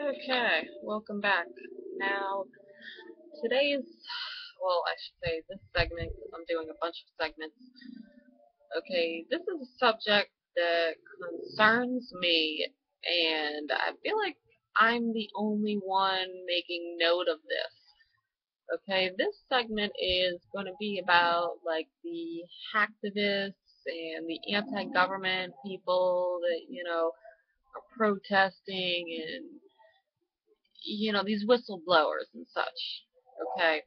Okay, welcome back. Now, today's, well, I should say this segment, because I'm doing a bunch of segments. Okay, this is a subject that concerns me, and I feel like I'm the only one making note of this. Okay, this segment is going to be about, like, the hacktivists and the anti-government people that, are protesting and these whistleblowers and such, okay?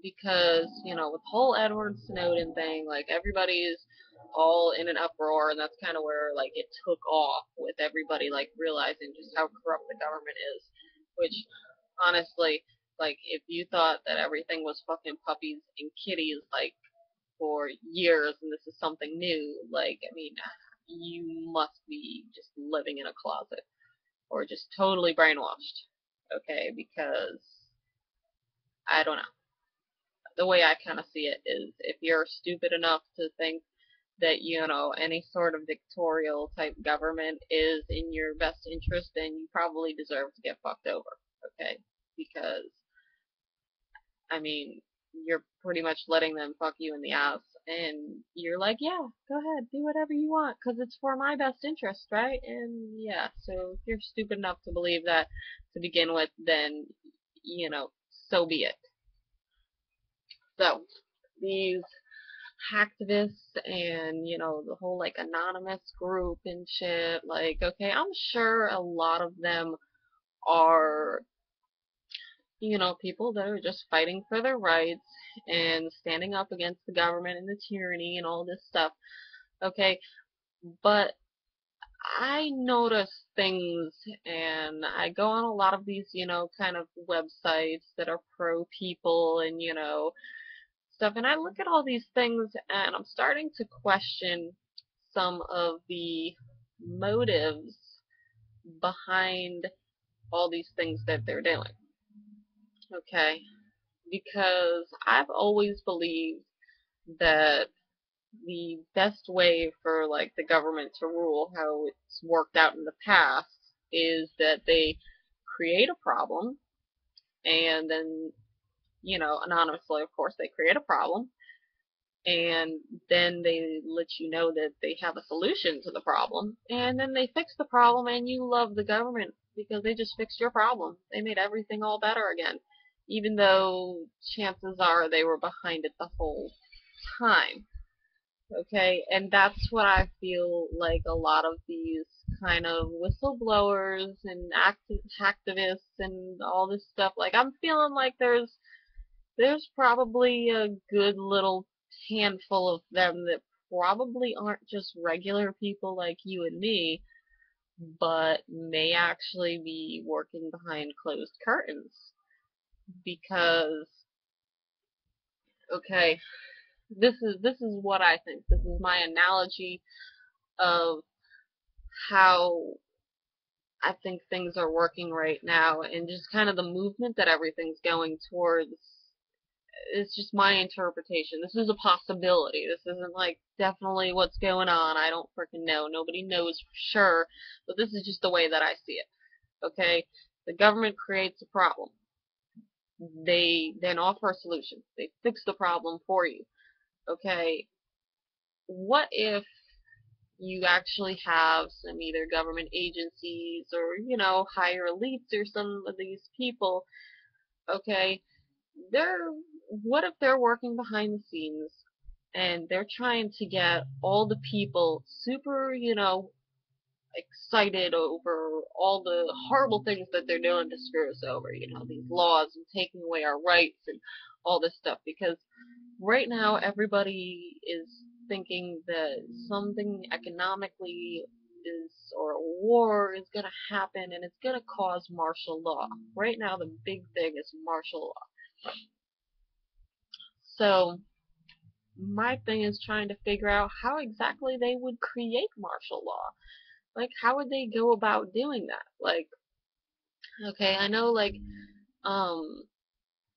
Because, with the whole Edward Snowden thing, like, everybody's all in an uproar, and that's kind of where, like, it took off with everybody, like, realizing just how corrupt the government is. Which, honestly, like, if you thought that everything was fucking puppies and kitties, like, for years, and this is something new, like, I mean, you must be just living in a closet or just totally brainwashed, okay? Because I don't know. The way I kind of see it is if you're stupid enough to think that, any sort of dictatorial type government is in your best interest, then you probably deserve to get fucked over, okay? Because, I mean, you're pretty much letting them fuck you in the ass, and you're like, yeah, go ahead, do whatever you want, because it's for my best interest, right? And yeah, so if you're stupid enough to believe that to begin with, then, so be it. So, these hacktivists and, the whole, like, anonymous group and shit, like, okay, I'm sure a lot of them are, people that are just fighting for their rights and standing up against the government and the tyranny and all this stuff, okay? But I notice things, and I go on a lot of these, kind of websites that are pro people and, stuff, and I look at all these things and I'm starting to question some of the motives behind all these things that they're doing. Okay? Because I've always believed that the best way for, like, the government to rule, how it's worked out in the past, is that they create a problem, and then, anonymously, of course, they create a problem, and then they let you know that they have a solution to the problem, and then they fix the problem, and you love the government because they just fixed your problem. They made everything all better again, even though chances are they were behind it the whole time. Okay, and that's what I feel like a lot of these kind of whistleblowers and hacktivists and all this stuff. Like, I'm feeling like there's probably a good little handful of them that probably aren't just regular people like you and me, but may actually be working behind closed curtains. Because, okay, this is what I think. This is my analogy of how I think things are working right now, and just kind of the movement that everything's going towards. It's just my interpretation. This is a possibility. This isn't, like, definitely what's going on. I don't freaking know. Nobody knows for sure, but this is just the way that I see it. Okay? The government creates a problem. They then offer a solution. They fix the problem for you. Okay? What if you actually have some either government agencies or, higher elites or some of these people, okay, they're, what if they're working behind the scenes and they're trying to get all the people super, excited over all the horrible things that they're doing to screw us over, these laws and taking away our rights and all this stuff, because right now everybody is thinking that something economically is, or a war is going to happen and it's going to cause martial law. Right now the big thing is martial law. So my thing is trying to figure out how exactly they would create martial law. Like, how would they go about doing that? Like, okay, I know, like, um,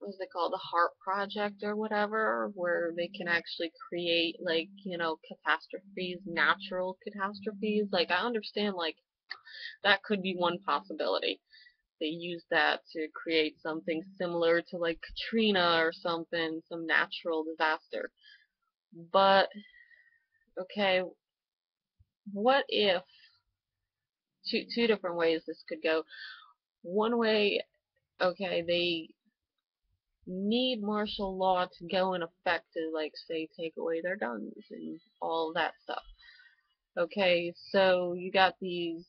what's it called, the Heart Project or whatever, where they can actually create, like, catastrophes, natural catastrophes. Like, I understand, like, That could be one possibility. They use that to create something similar to like Katrina or something, some natural disaster. But, okay, what if, two different ways this could go. One way, okay, they need martial law to go in effect to, like, say, take away their guns and all that stuff. Okay, so you got these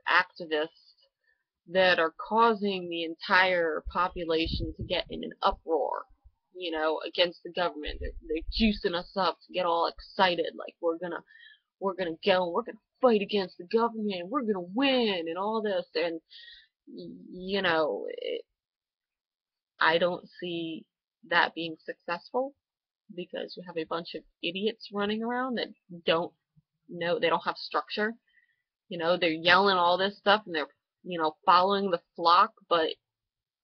activists that are causing the entire population to get in an uproar, against the government. They're juicing us up to get all excited, like we're gonna go and we're gonna fight against the government, we're gonna win, and all this. And you know, it, I don't see that being successful because you have a bunch of idiots running around that don't know, they don't have structure. They're yelling all this stuff and they're, following the flock, but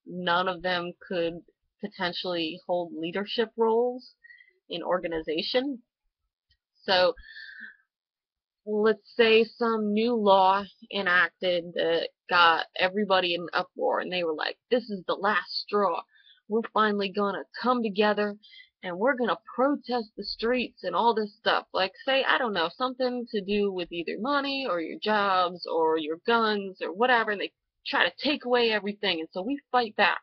none of them could potentially hold leadership roles in organization. So let's say some new law enacted that got everybody in an uproar and they were like, this is the last straw. We're finally gonna come together and we're gonna protest the streets and all this stuff. Like, say, I don't know, something to do with either money or your jobs or your guns or whatever, and they try to take away everything, and so we fight back.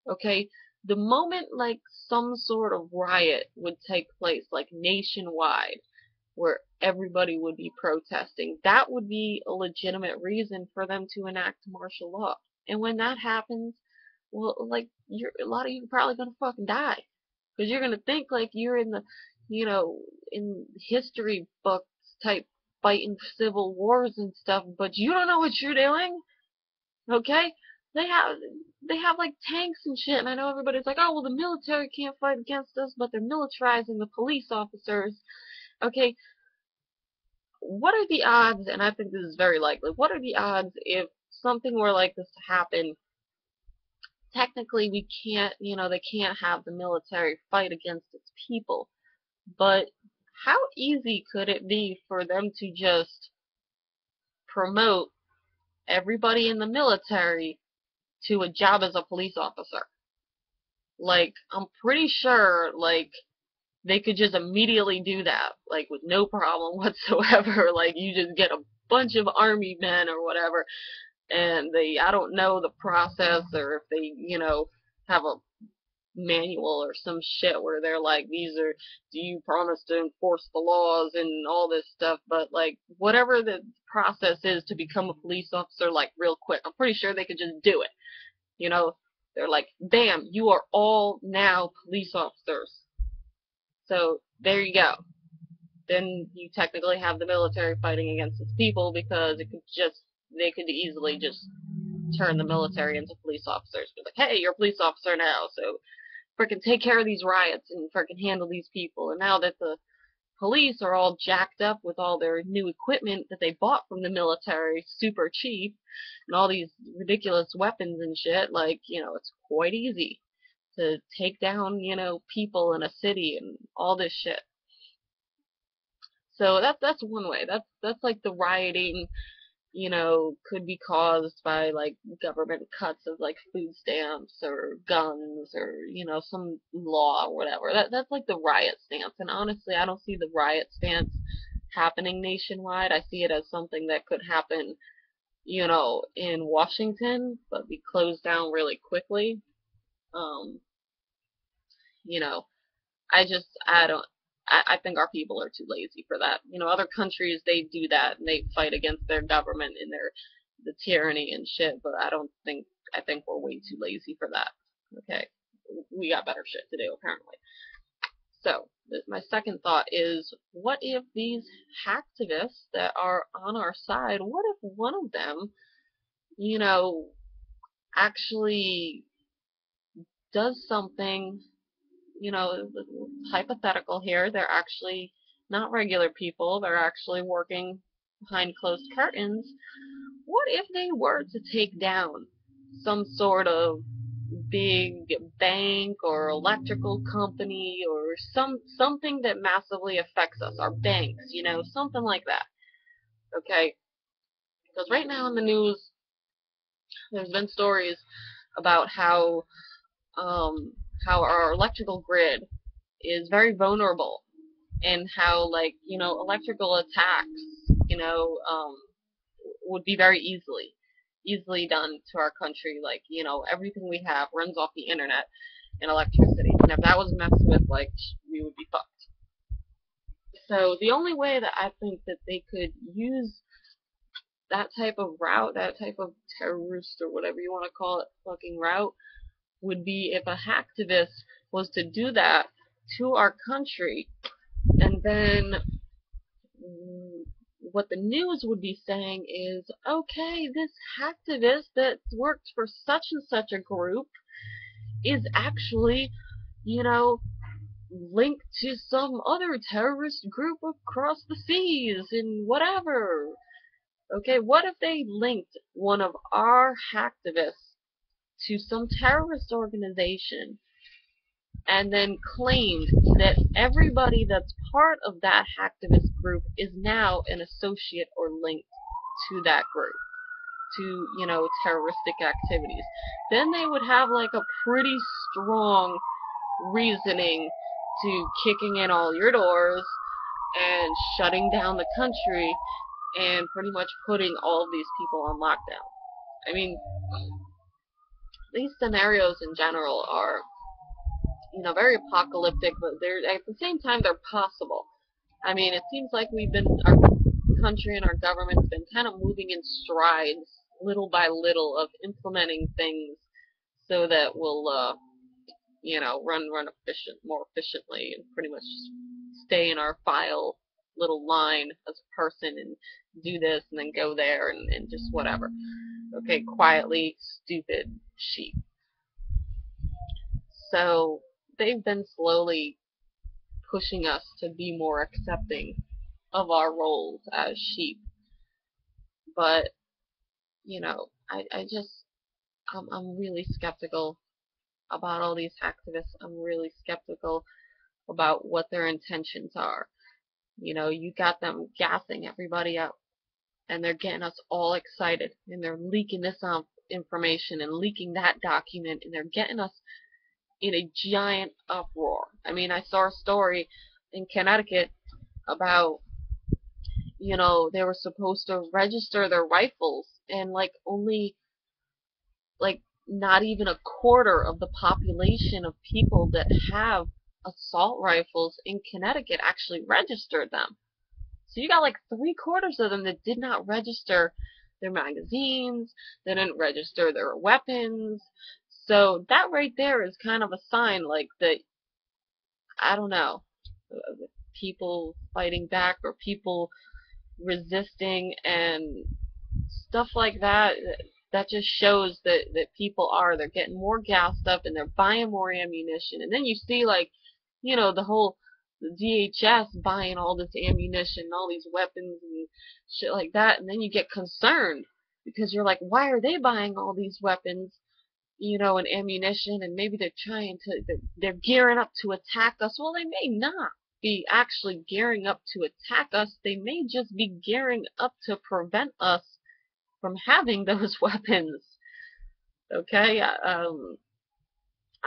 Okay? The moment like some sort of riot would take place, like nationwide, where everybody would be protesting, that would be a legitimate reason for them to enact martial law. And when that happens, well, like, a lot of you are probably gonna fucking die because you're gonna think like you're in the, in history books type fighting civil wars and stuff, but you don't know what you're doing. Okay? They have they have like tanks and shit, and I know everybody's like, oh well, the military can't fight against us, but they're militarizing the police officers. Okay, what are the odds, and I think this is very likely, what are the odds if something were like this to happen? Technically, we can't, they can't have the military fight against its people, but how easy could it be for them to just promote everybody in the military to a job as a police officer? Like, I'm pretty sure, like, they could just immediately do that, like, with no problem whatsoever. Like, you just get a bunch of army men or whatever, and I don't know the process, or if they, have a manual or some shit where they're like, do you promise to enforce the laws and all this stuff, but, like, whatever the process is to become a police officer, like, real quick, I'm pretty sure they could just do it. They're like, bam, you are all now police officers. So, there you go. Then you technically have the military fighting against its people because they could easily just turn the military into police officers. Be like, hey, you're a police officer now, so frickin' take care of these riots and frickin' handle these people. And now that the police are all jacked up with all their new equipment that they bought from the military super cheap, and all these ridiculous weapons and shit, like, it's quite easy to take down, people in a city and all this shit. So that's one way. That's like the rioting, could be caused by like government cuts of like food stamps or guns or, some law or whatever. That's like the riot stance. And honestly, I don't see the riot stance happening nationwide. I see it as something that could happen, in Washington, but be closed down really quickly. Um, you know, I don't, I think our people are too lazy for that. Other countries, they do that and they fight against their government and the tyranny and shit, but I think we're way too lazy for that. Okay. We got better shit to do, apparently. So, my second thought is, what if these hacktivists that are on our side, what if one of them, you know, actually does something, hypothetical here, they're actually not regular people, they're actually working behind closed curtains. What if they were to take down some sort of big bank or electrical company or something that massively affects us, our banks, something like that? Okay, Because right now in the news, there's been stories about um, how our electrical grid is very vulnerable, and how, like, electrical attacks, would be very easily done to our country. Like, everything we have runs off the internet and electricity, and if that was messed with, like, we would be fucked. So the only way that I think that they could use that type of route, that type of terrorist or whatever you want to call it, fucking route, would be if a hacktivist was to do that to our country, and then what the news would be saying is, okay, this hacktivist that worked for such and such a group is actually, you know, linked to some other terrorist group across the seas and whatever. Okay, what if they linked one of our hacktivists to some terrorist organization and then claimed that everybody that's part of that hacktivist group is now an associate or linked to that group, to, terroristic activities? Then they would have like a pretty strong reasoning to kicking in all your doors and shutting down the country and pretty much putting all of these people on lockdown. I mean, these scenarios in general are, very apocalyptic, but they're, at the same time, they're possible. I mean, it seems like our country and our government's been kind of moving in strides, little by little, of implementing things so that we'll, run more efficiently, and pretty much stay in our file little line as a person and do this and then go there and just whatever. Okay, quietly stupid sheep. So they've been slowly pushing us to be more accepting of our roles as sheep. But, I just, I'm really skeptical about all these activists. I'm really skeptical about what their intentions are. You got them gassing everybody up, and they're getting us all excited, and they're leaking this information and leaking that document, and they're getting us in a giant uproar. I mean, I saw a story in Connecticut about, they were supposed to register their rifles, and like only, like, not even a quarter of the population of people that have assault rifles in Connecticut actually registered them. So you got like 3/4 of them that did not register their magazines, they didn't register their weapons. So that right there is kind of a sign, like, that, I don't know, people fighting back or people resisting and stuff like that. That just shows that they're getting more gassed up and they're buying more ammunition. And then you see, like, the whole DHS buying all this ammunition, all these weapons and shit like that. And then you get concerned because you're like, why are they buying all these weapons, and ammunition? And maybe they're gearing up to attack us. Well, they may not be actually gearing up to attack us. They may just be gearing up to prevent us from having those weapons. Okay, I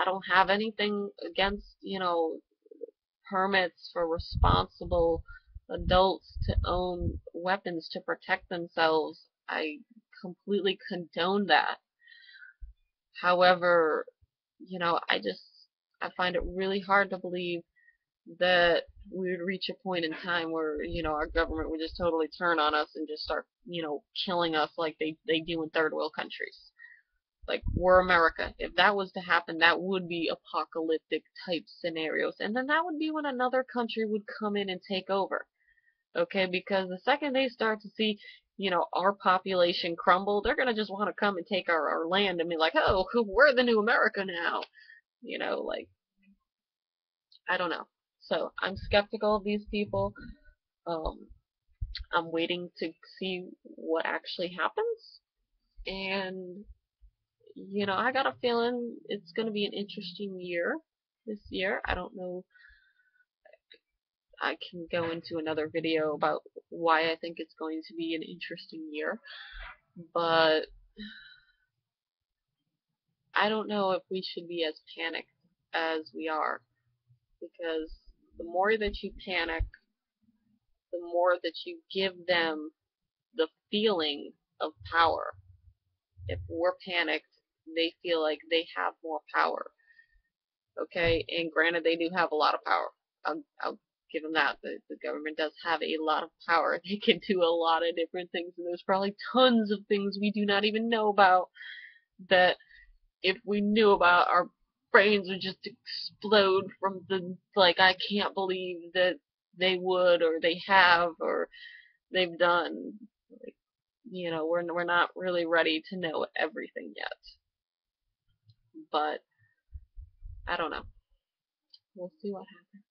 don't have anything against, permits for responsible adults to own weapons to protect themselves. I completely condone that. However, I find it really hard to believe that we would reach a point in time where, our government would just totally turn on us and just start, killing us like they do in third world countries. Like, we're America. If that was to happen, that would be apocalyptic type scenarios. And then that would be when another country would come in and take over. Okay, because the second they start to see, our population crumble, they're going to just want to come and take our land and be like, oh, we're the new America now. Like, I don't know. So I'm skeptical of these people. Um, I'm waiting to see what actually happens. And, I got a feeling it's going to be an interesting year this year. I don't know. I can go into another video about why I think it's going to be an interesting year, but I don't know if we should be as panicked as we are, because the more that you panic, the more that you give them the feeling of power. If we're panicked, they feel like they have more power. Okay, and granted, they do have a lot of power. I'll give them that. The government does have a lot of power. They can do a lot of different things, and there's probably tons of things we do not even know about that if we knew about, our brains would just explode from the, like, I can't believe that they would, or they have, or they've done. Like, we're not really ready to know everything yet. But I don't know. We'll see what happens.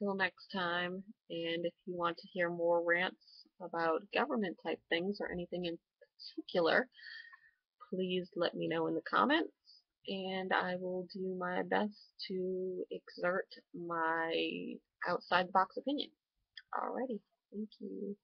Until next time, and if you want to hear more rants about government type things or anything in particular, please let me know in the comments, and I will do my best to exert my outside the box opinion. Alrighty, thank you.